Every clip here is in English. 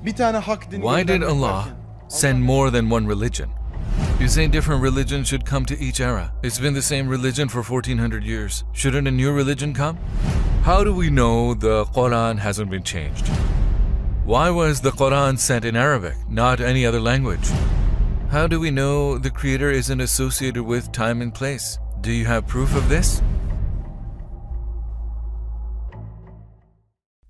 Why did Allah send more than one religion? You say different religions should come to each era. It's been the same religion for 1400 years. Shouldn't a new religion come? How do we know the Quran hasn't been changed? Why was the Quran sent in Arabic, not any other language? How do we know the Creator isn't associated with time and place? Do you have proof of this?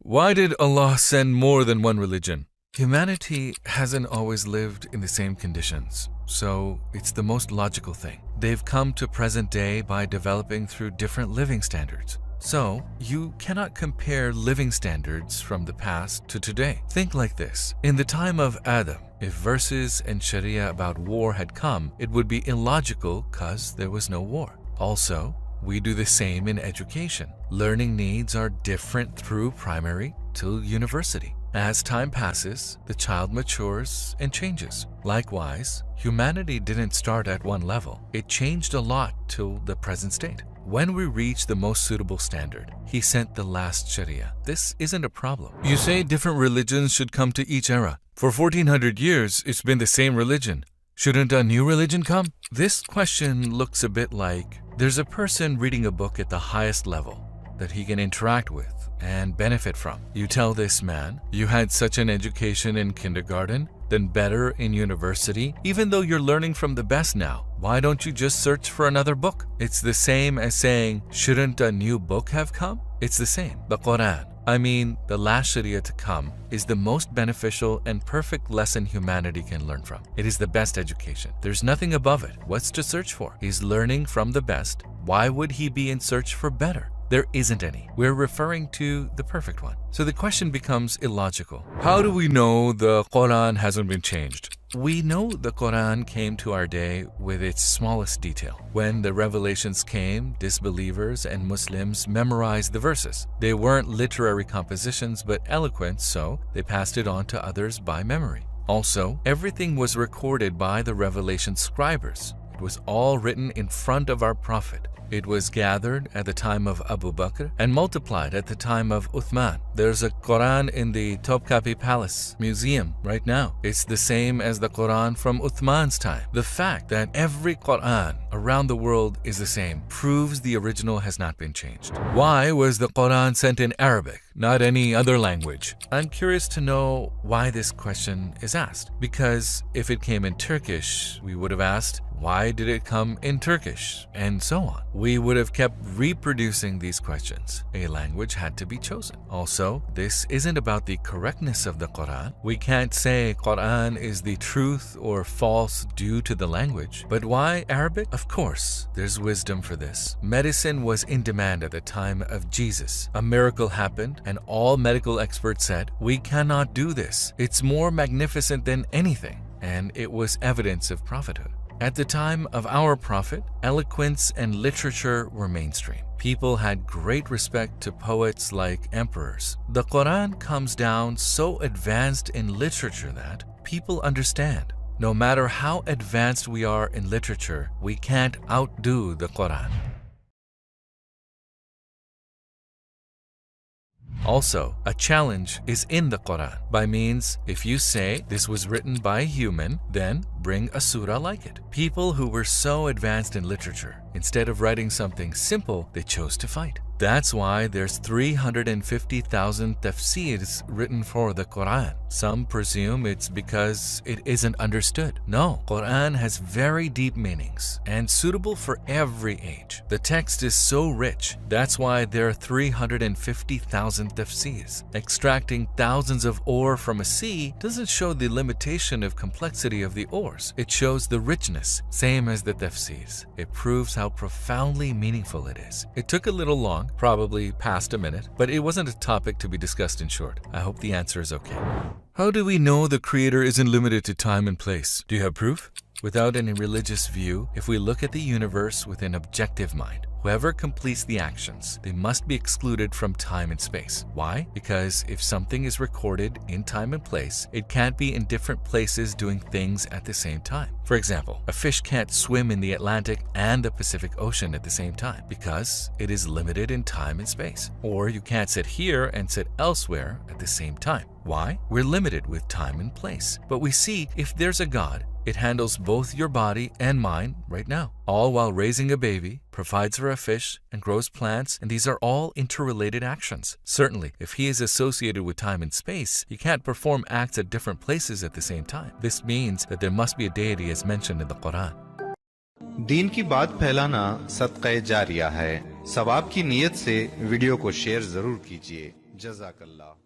Why did Allah send more than one religion? Humanity hasn't always lived in the same conditions, so it's the most logical thing. They've come to present day by developing through different living standards. So, you cannot compare living standards from the past to today. Think like this. In the time of Adam, if verses and Sharia about war had come, it would be illogical because there was no war. Also, we do the same in education. Learning needs are different through primary to university. As time passes, the child matures and changes. Likewise, humanity didn't start at one level. It changed a lot till the present state. When we reach the most suitable standard, He sent the last Sharia. This isn't a problem. You say different religions should come to each era. For 1400 years, it's been the same religion. Shouldn't a new religion come? This question looks a bit like there's a person reading a book at the highest level that he can interact with and benefit from. You tell this man, you had such an education in kindergarten, then better in university. Even though you're learning from the best now, why don't you just search for another book? It's the same as saying, shouldn't a new book have come? It's the same. The Quran, the last Sharia to come, is the most beneficial and perfect lesson humanity can learn from. It is the best education. There's nothing above it. What's to search for? He's learning from the best. Why would he be in search for better? There isn't any. We're referring to the perfect one. So the question becomes illogical. How do we know the Quran hasn't been changed? We know the Quran came to our day with its smallest detail. When the revelations came, disbelievers and Muslims memorized the verses. They weren't literary compositions but eloquent, so they passed it on to others by memory. Also, everything was recorded by the revelation scribers. It was all written in front of our Prophet. It was gathered at the time of Abu Bakr and multiplied at the time of Uthman. There's a Quran in the Topkapi Palace Museum right now. It's the same as the Quran from Uthman's time. The fact that every Quran around the world is the same proves the original has not been changed. Why was the Quran sent in Arabic, not any other language? I'm curious to know why this question is asked. Because if it came in Turkish, we would have asked, why did it come in Turkish? And so on. We would have kept reproducing these questions. A language had to be chosen. Also, this isn't about the correctness of the Quran. We can't say Quran is the truth or false due to the language. But why Arabic? Of course, there's wisdom for this. Medicine was in demand at the time of Jesus. A miracle happened and all medical experts said, we cannot do this. It's more magnificent than anything. And it was evidence of prophethood. At the time of our Prophet, eloquence and literature were mainstream. People had great respect to poets like emperors. The Quran comes down so advanced in literature that people understand. No matter how advanced we are in literature, we can't outdo the Quran. Also, a challenge is in the Quran. By means, if you say this was written by a human, then bring a surah like it. People who were so advanced in literature, instead of writing something simple, they chose to fight. That's why there's 350,000 tafsirs written for the Quran. Some presume it's because it isn't understood. No, Quran has very deep meanings and suitable for every age. The text is so rich. That's why there are 350,000 tafsirs. Extracting thousands of ore from a sea doesn't show the limitation of complexity of the ores. It shows the richness, same as the tafsirs. It proves how profoundly meaningful it is. It took a little long, probably past a minute, but it wasn't a topic to be discussed in short. I hope the answer is okay. How do we know the Creator isn't limited to time and place? Do you have proof? Without any religious view, if we look at the universe with an objective mind, whoever completes the actions, they must be excluded from time and space. Why? Because if something is recorded in time and place, it can't be in different places doing things at the same time. For example, a fish can't swim in the Atlantic and the Pacific Ocean at the same time because it is limited in time and space. Or you can't sit here and sit elsewhere at the same time. Why? We're limited with time and place. But we see if there's a God, it handles both your body and mind right now, all while raising a baby, provides for a fish, and grows plants, and these are all interrelated actions. Certainly, if he is associated with time and space, he can't perform acts at different places at the same time. This means that there must be a deity as mentioned in the Quran. दीन की बात फैलाना सदक़े जारिया है। सवाब की नीयत से video को शेयर जरूर कीजिए। जज़ाकल्लाह।